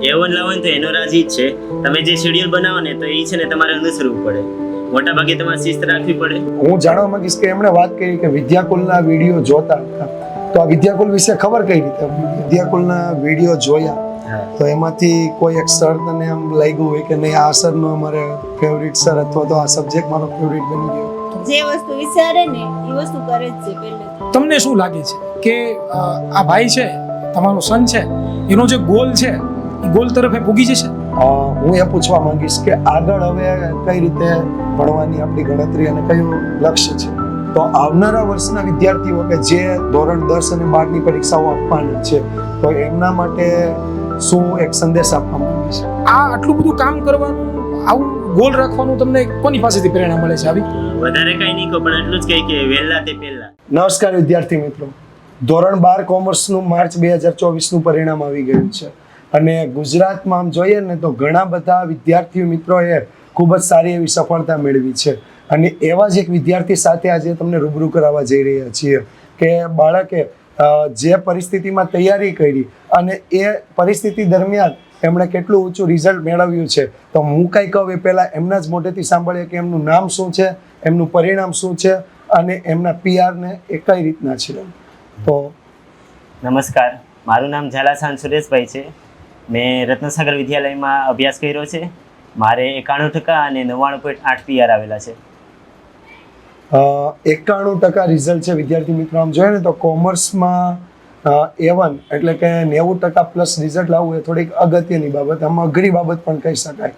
A1 લાવવાનું તો એનો રાજ ઈ જ છે. તમે જે શેડ્યુલ બનાવો ને તો એ છે ને તમારે અનુસરવું પડે. મોટા ભાગે તમારે શિસ્ત રાખવી પડે. હું જાણવા માંગીશ કે એમણે વાત કરી કે વિદ્યાકુલના વિડીયો જોતા હતા, તો આ વિદ્યાકુલ વિશે ખબર કઈ રીતે? વિદ્યાકુલના વિડીયો જોયા તો એમાંથી કોઈ એક સર તને એમ લાગ્યું હોય કે નહીં આ સરનો અમારે ફેવરિટ સર અથવા તો આ સબ્જેક્ટ મારો ફેવરિટ બની ગયો? જે વસ્તુ વિચારે ને એ વસ્તુ કરે જ છે પહેલે. તમને શું લાગે છે કે આ ભાઈ છે, તમારો સન છે, એનો જે ગોલ છે એ ગોલ તરફ એ પૂગી જશે? હું એ પૂછવા માંગીશ કે આગળ હવે કઈ રીતે ભણવાની આપણી ગણતરી અને કયું લક્ષ્ય છે? તો આવનારા વર્ષના વિદ્યાર્થીઓ કે જે ધોરણ 10 અને 12 ની પરીક્ષાઓ આપવાના છે, તો એમના માટે શું એક સંદેશ આપવા માંગીશ? આ આટલું બધું કામ કરવાનું, આવું ગોલ રાખવાનું તમને કોની પાસેથી પ્રેરણા મળે છે? આવી વધારે કઈ નહીં કહો, પણ એટલું જ કહી કે વહેલા તે પહેલા. નમસ્કાર વિદ્યાર્થી મિત્રો, ધોરણ 12 કોમર્સનું માર્ચ 2024નું પરિણામ આવી ગયું છે અને ગુજરાતમાં આમ જોઈએ ને તો ઘણા બધા વિદ્યાર્થી મિત્રોએ ખૂબ જ સારી એવી સફળતા મેળવી છે અને એવા જ એક વિદ્યાર્થી સાથે આજે તમને રૂબરૂ કરાવવા જઈ રહ્યા છીએ કે બાળકે જે પરિસ્થિતિમાં તૈયારી કરી અને એ પરિસ્થિતિ દરમિયાન એમણે કેટલું ઊંચું રિઝલ્ટ મેળવ્યું છે. તો હું કંઈ કહું એ પહેલાં એમના જ મોઢેથી સાંભળીએ કે એમનું નામ શું છે, એમનું પરિણામ શું છે અને એમના પીઆરને એ કઈ રીતના છે. તો નમસ્કાર, મારું નામ ઝાલાસાન સુરેશભાઈ છે. મેં રત્નસાગર વિદ્યાલયમાં અભ્યાસ કર્યો છે. મારે 91% અને 99.8 પીઆર આવેલા છે. 91% રિઝલ્ટ છે વિદ્યાર્થી મિત્રો. આમ જોઈએ ને તો કોમર્સમાં A1 એટલે કે 90% પ્લસ રિઝલ્ટ લાવવું એ થોડીક અગત્યની બાબત, આમાં અઘરી બાબત પણ કહી શકાય.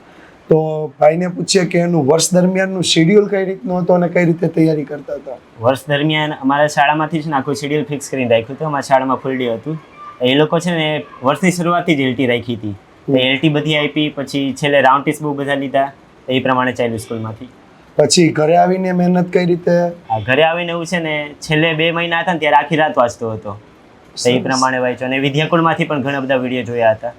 તો ભાઈને પૂછીએ કે એનું વર્ષ દરમિયાનનું શેડ્યુલ કઈ રીતનું હતું અને કઈ રીતે તૈયારી કરતા હતા? વર્ષ દરમિયાન અમારા શાળામાંથી જ આખું શેડ્યુલ ફિક્સ કરીને રાખ્યું હતું. અમારા શાળામાં ફૂલ ડે હતું. એ લોકો છે ને વર્ષની શરૂઆતથી જ LT રાખી હતી. LT બધી આપી, પછી છેલ્લે રાઉન્ડ ટેસ્ટ બહુ બધા લીધા. એ પ્રમાણે ચાલ્યું સ્કૂલમાંથી. પછી ઘરે આવીને મહેનત કઈ રીતે? ઘરે આવીને એવું છે ને છેલ્લે 2 મહિના હતા ને ત્યારે આખી રાત વાંચતો હતો. એ પ્રમાણે વાંચ્યો અને વિદ્યાકુળમાંથી પણ ઘણા બધા વિડીયો જોયા હતા.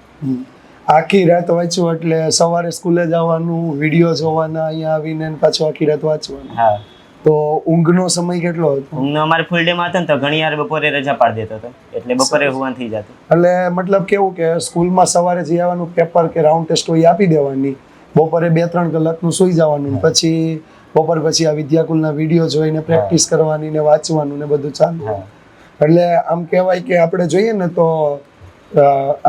આખી રાત વાંચ્યું એટલે સવારે સ્કૂલે જવાનું, વિડીયો જોવાના, અહીંયા આવીને પાછું આખી રાત વાંચવાનું. હા. તો ઊંઘનો સમય કેટલો હતો? ઊંઘનો અમારે ફૂલ ડે માં હતો ને તો ઘણી વાર બપોરે રજા પાડી દેતો હતો, એટલે બપોરે હુવાનું થઈ જતું. એટલે મતલબ કેવું કે સ્કૂલમાં સવારે જે આવવાનું પેપર કે રાઉન્ડ ટેસ્ટ હોય આપી દેવાની, બપોરે 2-3 કલાકનું સુઈ જવાનું, પછી બપોર પછી આ વિદ્યાકુલના વિડીયો જોઈને પ્રેક્ટિસ કરવાની ને વાંચવાનું ને બધું ચાલુ. એટલે આમ કહેવાય કે આપણે જોઈએ ને તો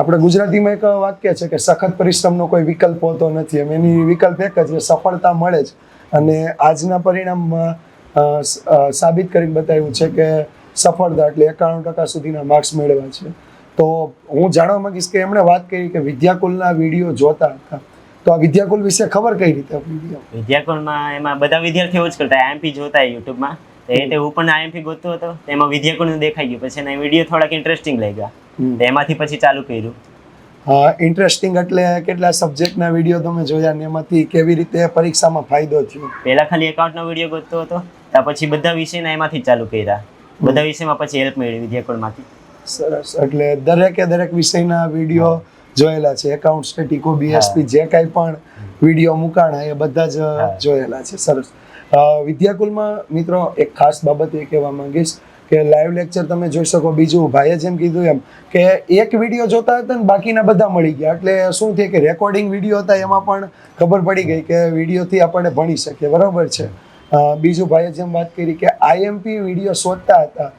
આપણે ગુજરાતીમાં એક વાક્ય છે કે સખત પરિશ્રમનો કોઈ વિકલ્પ હોતો નથી. એમ એની વિકલ્પ એક જ, સફળતા મળે જ. અને આજના પરિણામમાં સાબિત કરીને બતાવ્યું છે કે સફળતા એટલે 91% સુધીના માર્ક્સ મેળવ્યા છે. તો હું જાણવા માંગીશ કે એમણે વાત કરી કે વિદ્યાકુલના વિડીયો જોતા હતા, તો આ વિદ્યાકુલ વિશે ખબર કઈ રીતે? વિદ્યાકુળમાં એમાં બધા વિદ્યાર્થીઓ જ કરતા IMP જોતા યુટ્યુબમાં. એ રીતે હું પણ IMP ગોતતો હતો, એમાં વિદ્યાકુળનું દેખાઈ ગયું. પછી એના વિડીયો થોડાક ઇન્ટરેસ્ટિંગ લાગ્યા, એમાંથી પછી ચાલુ કર્યું. હા, ઇન્ટરેસ્ટિંગ એટલે કેટલા સબ્જેક્ટના વિડીયો તમે જોયા ને એમાંથી કેવી રીતે પરીક્ષામાં ફાયદો થયો? પહેલા ખાલી એકાઉન્ટનો વિડીયો ગોતતો હતો, ત્યાર પછી બધા વિષયના એમાંથી જ ચાલુ કર્યા. બધા વિષયમાં પછી હેલ્પ મળી વિદ્યાકુળમાંથી. સરસ. એટલે દરેક વિષયના વિડીયો જોયેલા છે, એકાઉન્ટ, સ્ટેટિકો, BSP જે કાંઈ પણ વિડીયો મુકાણા એ બધા જ જોયેલા છે. સરસ. વિદ્યાકુલમાં મિત્રો એક ખાસ બાબત એ કહેવા માંગીશ કે લાઈવ લેક્ચર તમે જોઈ શકો. બીજું ભાઈએ જેમ કીધું એમ કે એક વિડીયો જોતા હતા ને બાકીના બધા મળી ગયા, એટલે શું થયું કે રેકોર્ડિંગ વિડીયો હતા એમાં પણ ખબર પડી ગઈ કે વિડીયોથી આપણે ભણી શકીએ. બરાબર છે. બીજું ભાઈએ જેમ વાત કરી કે IMP વિડીયો શોધતા હતા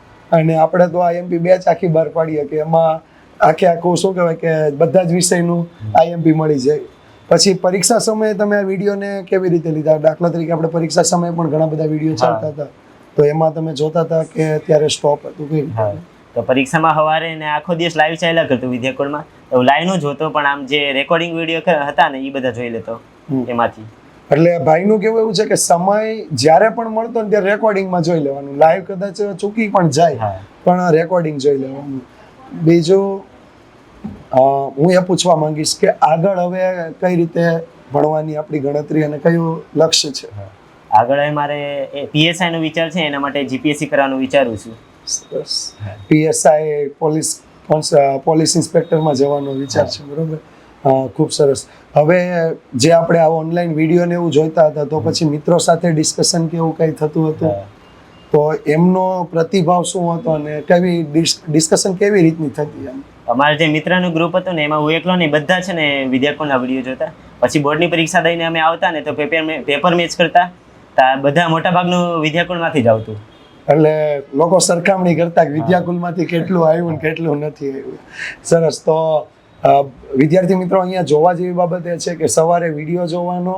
અને આપણે તો IMP બેચ આખી બહાર પાડીએ કે એમાં આખું શું કહેવાય કે બધા જ વિષયનું IMP મળી જાય. પછી પરીક્ષા સમયે તમે આ વિડીયોને કેવી રીતે લીધા? દાખલા તરીકે આપણે પરીક્ષા સમયે પણ ઘણા બધા વિડીયો ચાલતા હતા, તો એમાં તમે જોતા હતા કે ત્યારે સ્ટોપ હતું? કઈ રીતે? તો પરીક્ષામાં સવારે ને આખો દિવસ લાઈવ ચાલ્યા કરતું વિદ્યાકુળમાં. તો લાઈવ નું જોતો, પણ આમ જે રેકોર્ડિંગ વિડીયો હતા ને એ બધા જોઈ લેતો એમાંથી. એટલે ભાઈનું કેવું એવું છે કે સમય જ્યારે પણ મળતો ને ત્યારે રેકોર્ડિંગમાં જોઈ લેવાનું. લાઈવ કદાચ ચૂકી પણ જાય પણ રેકોર્ડિંગ જોઈ લેવાનું. બીજું હું એ પૂછવા માંગીશ કે આગળ હવે કઈ રીતે ભણવાની આપણી ગણતરી અને કયું લક્ષ્ય છે? આગળ મારે PSI નો વિચાર છે, એના માટે GPSC કરવાનું વિચારું છું. સરસ. PSI પોલીસ ઇન્સ્પેક્ટરમાં જવાનો વિચાર છે. બરોબર. ખૂબ સરસ. હવે જે આપણે આ ઓનલાઈન વિડીયો ને એવું જોઈતા હતા, તો પછી મિત્રો સાથે ડિસ્કશન કે એવું કંઈ થતું હતું, તો એમનો પ્રતિભાવ શું હતો અને કેવી ડિસ્કશન કેવી રીતની થતી? એમ અમારા જે મિત્રનું ગ્રુપ હતું ને એમાં હું એકલો નહીં, બધા છે ને વિદ્યાકુળના વિડીયો જોતા. પછી બોર્ડની પરીક્ષા દઈને અમે આવતા ને તો પેપર મેચ કરતા, બધા મોટાભાગનું વિદ્યાકુળમાંથી જ આવતું. એટલે લોકો સરખામણી કરતા કે વિદ્યાકુલમાંથી કેટલું આવ્યું ને કેટલું નથી આવ્યું. સરસ. તો વિદ્યાર્થી મિત્રો, અહીંયા જોવા જેવી બાબત એ છે કે સવારે વિડીયો જોવાનો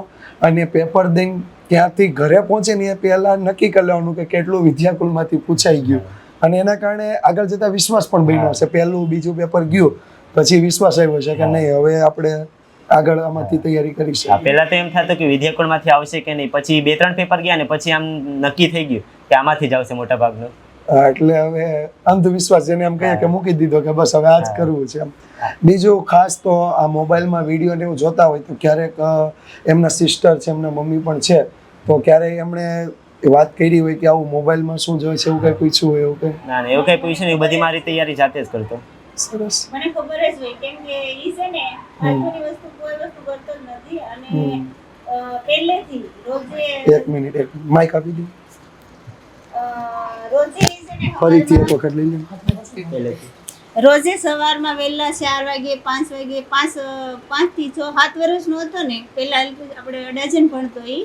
અને પેપર દઈને ત્યાંથી ઘરે પહોંચે ને એ પહેલા નક્કી કરી લેવાનું કે કેટલું વિદ્યાકુલમાંથી પૂછાઈ ગયું, અને એના કારણે આગળ જતા વિશ્વાસ પણ બન્યો છે. પહેલું બીજું પેપર ગયું પછી વિશ્વાસ આવ્યો છે કે નહીં, હવે આપણે આગળ આમાંથી તૈયારી કરી શકીએ. પહેલા તો એમ થતું કે વિદ્યાકુળમાંથી આવશે કે નહીં, પછી 2-3 પેપર ગયા ને પછી આમ નક્કી થઈ ગયું કે આમાંથી જ આવશે મોટા ભાગનું. એટલે હવે અંધવિશ્વાસ જેને એમ કહીએ કે મૂકી દીધો કે બસ હવે આ જ કરવું છે. બીજું ખાસ તો આ મોબાઈલમાં વિડીયો ને એવું જોતા હોય તો ક્યારેક એમના સિસ્ટર છે, એમના મમ્મી પણ છે, તો ક્યારેય એમણે વાત કરી હોય કે આવું મોબાઈલમાં શું જોઈ છે, એવું કઈ પૂછ્યું હોય? એવું કઈ ના, એવું કઈ પૂછ્યું નહીં, બધી મારી તૈયારી જાતે જ કરતો. સરસ. મને ખબર જ હોય કેમ કે ઈ છે ને આખરી વસ્તુ કોઈ વસ્તુ કરતો જ નથી, અને પહેલેથી રોજે એક મિનિટ માઇક આપી દો. રોજે ઈ છે ને ફરીથી એક વખત લઈ લો. પહેલેથી રોજે સવારમાં વહેલા 4 વાગે 5 વાગે 5 થી 6 7 વર્ષનો હતો ને, પહેલા આપણે અડાજણ ભણતો ઈ,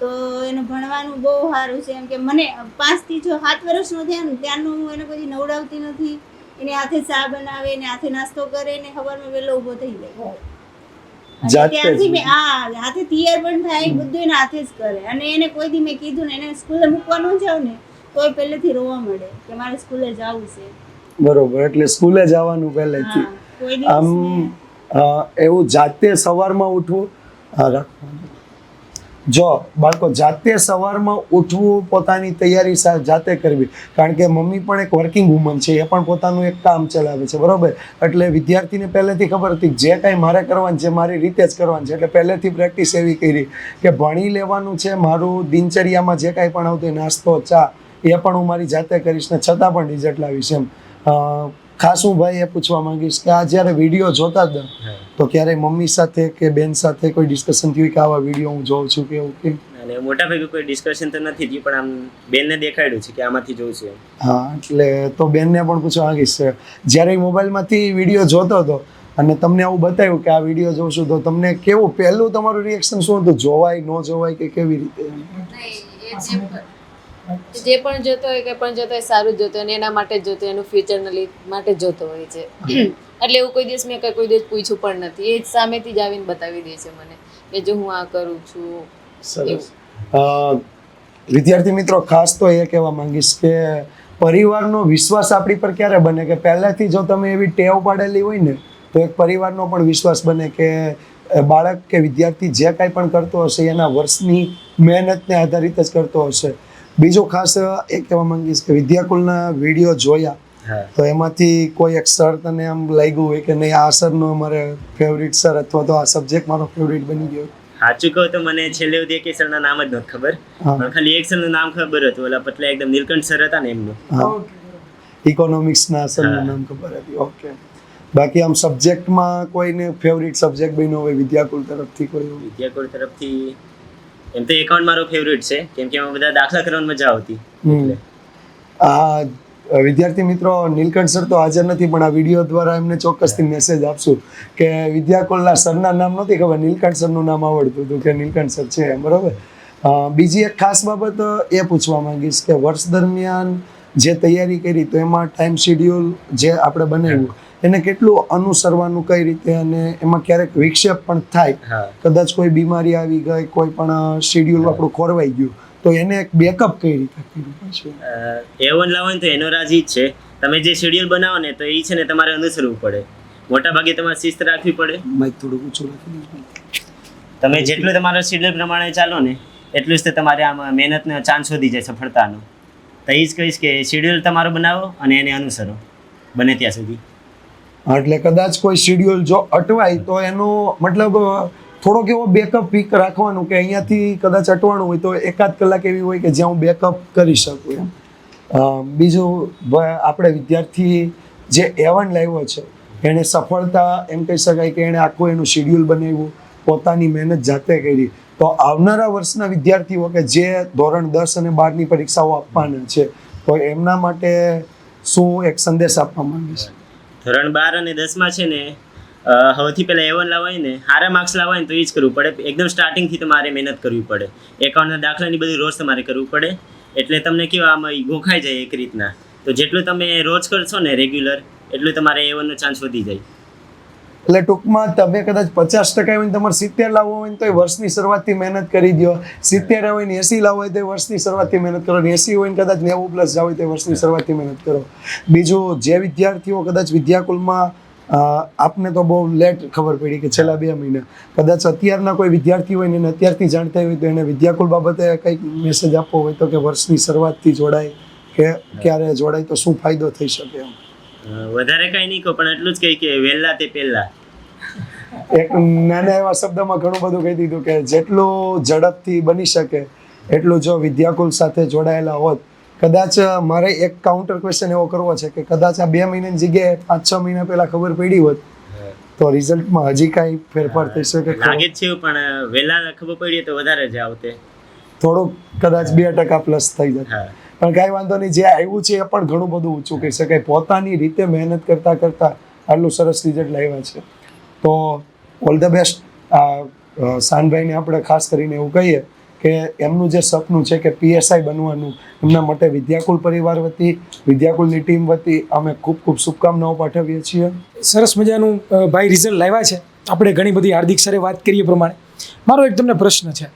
તો એનું ભણવાનું બહુ સારું છે. એમ કે મને 5 થી 6 7 વર્ષનો થયા ને ત્યારનું હું એને કોઈ નવડાવતી નથી. એને હાથે ચા બનાવે ને હાથે નાસ્તો કરે ને સવારમાં વહેલો ઊભો થઈ જાય. ત્યારથી મેં હાથે તૈયાર પણ થાય, બધું એના હાથે જ કરે. અને એને કોઈ દી મેં કીધું ને એને સ્કૂલે મૂકવા ન જાવ ને તોય પહેલેથી રોવા મળે કે મારે સ્કૂલે જવું છે. બરોબર. એટલે સ્કૂલે જવાનું પહેલેથી. આમ એવું જાતે સવારમાં ઉઠવું, જો બાળકો જાતે સવારમાં ઉઠવું, પોતાની તૈયારી જાતે કરવી, કારણ કે મમ્મી પણ એક વર્કિંગ વુમન છે, એ પણ પોતાનું એક કામ ચલાવે છે, બરોબર. એટલે વિદ્યાર્થીને પહેલેથી ખબર હતી જે કાંઈ મારે કરવાનું છે મારી રીતે જ કરવાનું છે. એટલે પહેલેથી પ્રેક્ટિસ એવી કરી કે ભણી લેવાનું છે, મારું દિનચર્યામાં જે કાંઈ પણ આવતું નાસ્તો ચા એ પણ હું મારી જાતે કરીશ ને છતાં પણ રિઝલ્ટ લાવીશ. એમ ખાસ હું ભાઈ એ પૂછવા માંગીશ કે આ જ્યારે વિડીયો જોતા હતા તો ક્યારેય મમ્મી સાથે કે બેન સાથે કોઈ ડિસ્કશન થયું કે આવા વિડીયો હું જોઉં છું કે એવું કે? અને મોટા ભાગે કોઈ ડિસ્કશન તો નથી થયું, પણ આમ બેનને દેખાડ્યું છે કે આમાંથી જોઉં છું. હા, એટલે તો બેનને પણ પૂછવા માંગીશ, જ્યારે મોબાઈલમાંથી વિડીયો જોતો હતો અને તમને આવું બતાવ્યું કે આ વિડીયો જોઉં છું, તો તમને કેવું પહેલું તમારું રિએક્શન શું હતું? જોવાય ન જોવાય કે કેવી રીતે? જે પણ જોતો હોય કે પણ જોતો હોય સારું જ જોતો હોય, અને એના માટે જ જોતો હોય, એનું ફ્યુચર માટે જ જોતો હોય છે. એટલે એવું કોઈ દિવસ મેં કોઈ દિવસ પૂછ્યું પણ નથી, એ જ સામેથી જ આવીને બતાવી દે છે મને કે જો હું આ કરું છું. સરસ. વિદ્યાર્થી મિત્રો, ખાસ તો એ કહેવા માંગીશ કે પરિવારનો વિશ્વાસ આપણી પર ક્યારે બને કે પહેલાથી જો તમે એવી ટેવ પાડેલી હોય ને તો એક પરિવારનો પણ વિશ્વાસ બને કે બાળક કે વિદ્યાર્થી જે કાંઈ પણ કરતો હશે એના વર્ષની મહેનતને આધારિત જ કરતો હશે. બીજું ખાસ એ કહેવા માંગીશ કે વિદ્યાકુલના વિડીયો જોયા તો એમાંથી કોઈ એક સર તને આમ લાગ્યું હોય કે નહીં આ સરનો અમારે ફેવરિટ સર અથવા તો આ સબ્જેક્ટ મારો ફેવરિટ બની ગયો? સાચું કહું તો મને છેલ્લે સુધી એક સરના નામ જ નથી ખબર, પણ ખાલી એક સરનું નામ ખબર હતું, ઓલા પતલા એકદમ નીલકંઠ સર હતા ને એમનું. ઇકોનોમિક્સના સરનું નામ ખબર હતી. ઓકે. બાકી આમ સબ્જેક્ટમાં કોઈને ફેવરિટ સબ્જેક્ટ બન્યો હોય વિદ્યાકુલ તરફથી કોઈ? વિદ્યાકુળ તરફથી એમ તો એકાઉન્ટ મારો ફેવરિટ છે, કેમ કે એમાં બધા દાખલા કરવાની મજા આવતી. આ વિદ્યાર્થી મિત્રો, નીલકંઠ સર તો હાજર નથી, પણ આ વિડીયો દ્વારા એમને ચોક્કસથી મેસેજ આપશું કે વિદ્યાકુલના સરના નામ નથી ખબર, નીલકંઠ સરનું નામ આવડતું હતું કે નીલકંઠ સર છે, બરોબર. બીજી એક ખાસ બાબત એ પૂછવા માંગીશ કે વર્ષ દરમિયાન જે તૈયારી કરી તો એમાં ટાઈમ શેડ્યુલ જે આપણે બનાવ્યું એને કેટલું અનુસરવાનું, કઈ રીતે, અને એમાં ક્યારેક વિક્ષેપ પણ થાય, કદાચ કોઈ બીમારી આવી ગઈ, કોઈ પણ શેડ્યુલ આપણું ખોરવાઈ ગયું, તો એને એક બેકઅપ કઈ રીતે કર્યું છે? A1 લાવવાનું તો એનો રાજ ઈ જ છે, તમે જે શેડ્યુલ બનાવો ને તો એ છે ને તમારે અનુસરવું પડે. મોટા ભાગે તમારે શિસ્ત રાખવી પડે. માઇક થોડું ઊંચું રાખી. તમે જેટલું તમારા શેડ્યુલ પ્રમાણે ચાલો ને એટલું જ તમારે આમાં મહેનતનો ચાન્સ વધી જાય સફળતાનો. તો એ જ કહીશ કે શેડ્યુલ તમારો બનાવો અને એને અનુસરો બને ત્યાં સુધી. એટલે કદાચ કોઈ શેડ્યુલ જો અટવાય તો એનો મતલબ થોડોક એવો બેકઅપ વીક રાખવાનું કે અહીંયાથી કદાચ અટવાનું હોય તો 1-8 કલાક એવી હોય કે જ્યાં હું બેકઅપ કરી શકું. એમ બીજું આપણે વિદ્યાર્થી જે A1 લાવ્યો છે એણે સફળતા એમ કહી શકાય કે એણે આખું એનું શેડ્યુલ બનાવ્યું, પોતાની મહેનત જાતે કરી. તો આવનારા વર્ષના વિદ્યાર્થીઓ કે જે ધોરણ 10 અને 12ની પરીક્ષાઓ આપવાના છે તો એમના માટે શું એક સંદેશ આપવા માંગીશ? ધોરણ 12 અને 10માં છે ને સૌથી પહેલાં A1 લાવવા હોય ને સારા માર્ક્સ લાવવા હોય ને તો એ જ કરવું પડે. એકદમ સ્ટાર્ટિંગથી તમારે મહેનત કરવી પડે. એકાઉન્ટના દાખલાની બધું રોજ તમારે કરવું પડે. એટલે તમને કેવા આમાં ગોખાઈ જાય એક રીતના. તો જેટલું તમે રોજ કરશો ને રેગ્યુલર એટલું તમારે A1નો ચાન્સ વધી જાય. એટલે ટૂંકમાં તમે કદાચ 50% હોય ને તમારે 70 લાવવો હોય ને તો વર્ષની શરૂઆતથી મહેનત કરી દો. 70 હોય ને 80 લાવવો હોય તો વર્ષની શરૂઆતથી મહેનત કરો. 80 હોય ને કદાચ 90+ જાવ હોય તો વર્ષની શરૂઆતથી મહેનત કરો. બીજું, જે વિદ્યાર્થીઓ કદાચ વિદ્યાકુલમાં આપને તો બહુ લેટ ખબર પડી કે છેલ્લા 2 મહિના, કદાચ અત્યારના કોઈ વિદ્યાર્થી હોય ને એને અત્યારથી જાણતા હોય તો એને વિદ્યાકુલ બાબતે કંઈક મેસેજ આપવો હોય તો કે વર્ષની શરૂઆતથી જોડાય કે ક્યારે જોડાય તો શું ફાયદો થઈ શકે? એમ વધારે કંઈ નહીં કહો, પણ એટલું જ કહી કે વહેલા તે પહેલા. એક નાના એવા શબ્દમાં ઘણું બધું કહી દીધું કે જેટલું ઝડપથી બની શકે એટલું જો વિદ્યાકુલ સાથે જોડાયેલા હોત. કદાચ મારે એક કાઉન્ટર ક્વેશ્ચન એવો કરવો છે કે કદાચ આ 2 મહિનાની જગ્યાએ 5-6 મહિના પહેલા ખબર પડી હોત તો રિઝલ્ટમાં હજી કાંઈ ફેરફાર થઈ શકે? લાગે જ છે પણ વહેલા ખબર પડી તો વધારે જ આવતે, થોડુંક કદાચ 2% પ્લસ થઈ જાય. પણ કાંઈ વાંધો નહીં, જે આવ્યું છે એ પણ ઘણું બધું ઊંચું કહી શકાય. પોતાની રીતે મહેનત કરતા આટલું સરસ રિઝલ્ટ લાવ્યા છે તો ઓલ ધ બેસ્ટ. શાનભાઈને આપણે ખાસ કરીને એવું કહીએ કે એમનું જે સપનું છે કે PSI બનવાનું, એમના માટે વિદ્યાકુલ પરિવાર વતી, વિદ્યાકુલની ટીમ વતી અમે ખૂબ ખૂબ શુભકામનાઓ પાઠવીએ છીએ. સરસ મજાનું ભાઈ રિઝલ્ટ લાવ્યા છે. આપણે ઘણી બધી હાર્દિક સરે વાત કરીએ પ્રમાણે મારો એક તમને પ્રશ્ન છે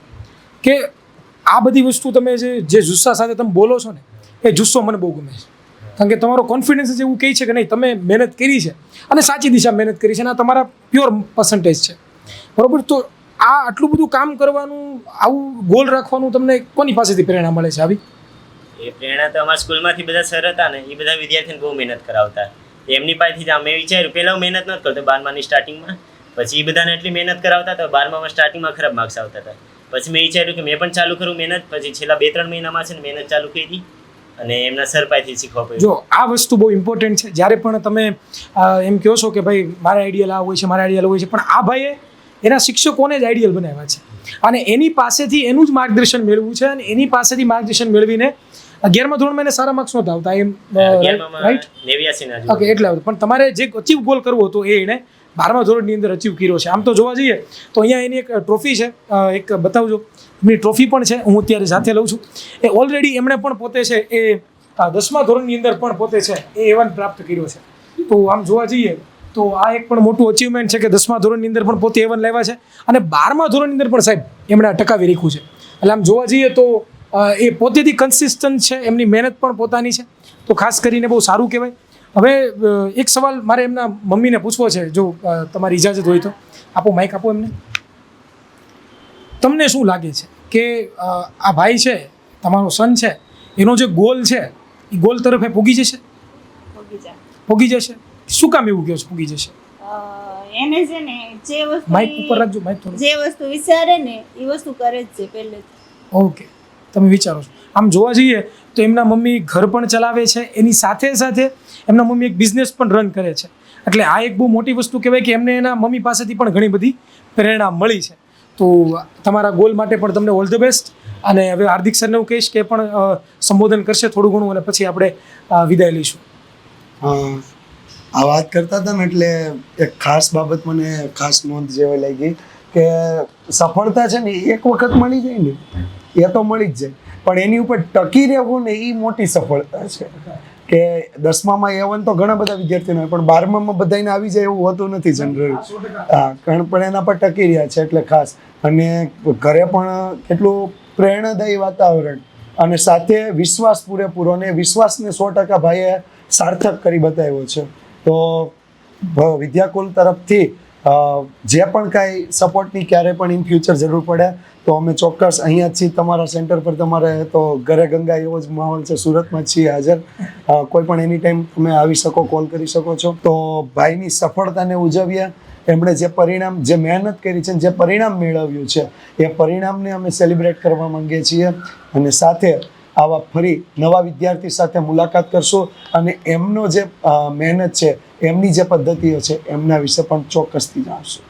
કે આ બધી વસ્તુ તમે જે જુસ્સા સાથે તમે બોલો છો ને એ જુસ્સો મને બહુ ગમે છે. કારણ કે તમારો કોન્ફિડન્સ જ એવું કહે છે કે નહીં, તમે મહેનત કરી છે અને સાચી દિશા મહેનત કરી છે અને આ તમારા પ્યોર પર્સન્ટેજ છે, બરાબર? તો આ આટલું બધું કામ કરવાનું, આવું ગોલ રાખવાનું તમને કોની પાસેથી પ્રેરણા મળે છે આવી? એ પ્રેરણા તો અમારા સ્કૂલમાંથી બધા સર હતા ને એ બધા વિદ્યાર્થીઓને બહુ મહેનત કરાવતા. એમની પાસેથી જ મેં વિચાર્યું, પહેલાં હું મહેનત નથી કરતો 12માની સ્ટાર્ટિંગમાં, પછી એ બધાને એટલી મહેનત કરાવતા તો 12મામાં સ્ટાર્ટિંગમાં ખરાબ માર્ક્સ આવતા હતા. પછી મેં વિચાર્યું કે મેં પણ ચાલુ કરું મહેનત. પછી છેલ્લા 2-3 મહિનામાં છે ને મહેનત ચાલુ કરી અને એમના સર પાસેથી શીખવા પડ્યું. જો આ વસ્તુ બહુ ઇમ્પોર્ટન્ટ છે. જ્યારે પણ તમે એમ કહો છો કે ભાઈ મારા આઈડિયલ આ હોય છે, મારા આઈડિયલ હોય છે, પણ આ ભાઈએ એના શિક્ષકોને જ આઈડિયલ બનાવ્યા છે અને એની પાસેથી એનું જ માર્ગદર્શન મેળવવું છે અને એની પાસેથી માર્ગદર્શન મેળવીને 11મા ધોરણમાં એને સારા માર્ક્સ નહોતા આવતા, એમ રાઈટ? 89 ઓકે, એટલે પણ તમારે જે અચીવ ગોલ કરવો હતો એ એણે 12મા ધોરણની અંદર અચીવ કર્યો છે. આમ તો જોવા જઈએ તો અહીંયા એની એક ટ્રોફી છે, એક બતાવજો. એમની ટ્રોફી પણ છે, હું અત્યારે સાથે લઉં છું. એ ઓલરેડી એમણે પણ પોતે છે એ 10મા ધોરણની અંદર પણ પોતે છે એ A1 પ્રાપ્ત કર્યો છે. તો આમ જોવા જઈએ તો આ એક પણ મોટું અચીવમેન્ટ છે કે 10મા ધોરણની અંદર પણ પોતે A1 લાવ્યા છે અને 12મા ધોરણની અંદર પણ સાહેબ એમણે આ ટકાવી રાખ્યું છે. એટલે આમ જોવા જઈએ તો એ પોતેથી કન્સિસ્ટન્ટ છે, એમની મહેનત પણ પોતાની છે, તો ખાસ કરીને બહુ સારું કહેવાય. હવે એક સવાલ મારે એમના મમ્મીને પૂછવો છે, જો તમારી ઇજાજત હોય તો આપો, માઇક આપો એમને. તમને શું લાગે છે કે આ ભાઈ છે, તમારો સન છે, એનો જે ગોલ છે એ ગોલ તરફ એ પૂગી જશે? પૂગી જશે. શું કામ એવું કહો છો પૂગી જશે? એને છે ને જે વસ્તુ માઇક ઉપર રાખજો, માઇક થોડું. જે વસ્તુ વિચારે ને એ વસ્તુ કરે જ છે પહેલેથી. ઓકે, તમે વિચારો છો. આમ જોવા જઈએ તો એમના મમ્મી ઘર પણ ચલાવે છે, એની સાથે સાથે એમના મમ્મી એક બિઝનેસ પણ રન કરે છે. એટલે આ એક બહુ મોટી વસ્તુ કહેવાય કે એમને એના મમ્મી પાસેથી પણ ઘણી બધી પ્રેરણા મળી છે. તો તમારા ગોલ માટે પણ તમને ઓલ ધ બેસ્ટ. અને હવે હાર્દિક સરને હું કહીશ કે પણ સંબોધન કરશે થોડું ઘણું અને પછી આપણે વિદાય લઈશું. આ વાત કરતા હતા ને એટલે એક ખાસ બાબત મને ખાસ નોંધ જેવી લાગી કે સફળતા છે ને એક વખત મળી જાય ને એ તો મળી જ જાય, પણ એની ઉપર ટકી રહેવું ને એ મોટી સફળતા છે. કે 10મામાં A1 તો ઘણા બધા વિદ્યાર્થીઓને હોય, પણ 12મામાં બધાને આવી જાય એવું હોતું નથી જનરલી. પણ એના પર ટકી રહ્યા છે એટલે ખાસ. અને ઘરે પણ કેટલું પ્રેરણાદાયી વાતાવરણ અને સાથે વિશ્વાસ પૂરેપૂરો, અને વિશ્વાસને 100% ભાઈએ સાર્થક કરી બતાવ્યો છે. તો વિદ્યાકુલ તરફથી જે પણ કાંઈ સપોર્ટની ક્યારે પણ ઇન ફ્યુચર જરૂર પડે તો અમે ચોક્કસ અહીંયા જ છીએ તમારા સેન્ટર પર. તમારે તો ઘરે ગંગા એવો જ માહોલ છે, સુરતમાં જ છીએ હાજર. કોઈ પણ એની ટાઈમ તમે આવી શકો, કોલ કરી શકો છો. તો ભાઈની સફળતાને ઉજવીએ. એમણે જે પરિણામ, જે મહેનત કરી છે, જે પરિણામ મેળવ્યું છે એ પરિણામને અમે સેલિબ્રેટ કરવા માંગીએ છીએ. અને સાથે આવા ફરી નવા વિદ્યાર્થી સાથે મુલાકાત કરશું અને એમનો જે મહેનત છે, એમની જે પદ્ધતિઓ છે એમના વિશે પણ ચોક્કસથી જાણશું.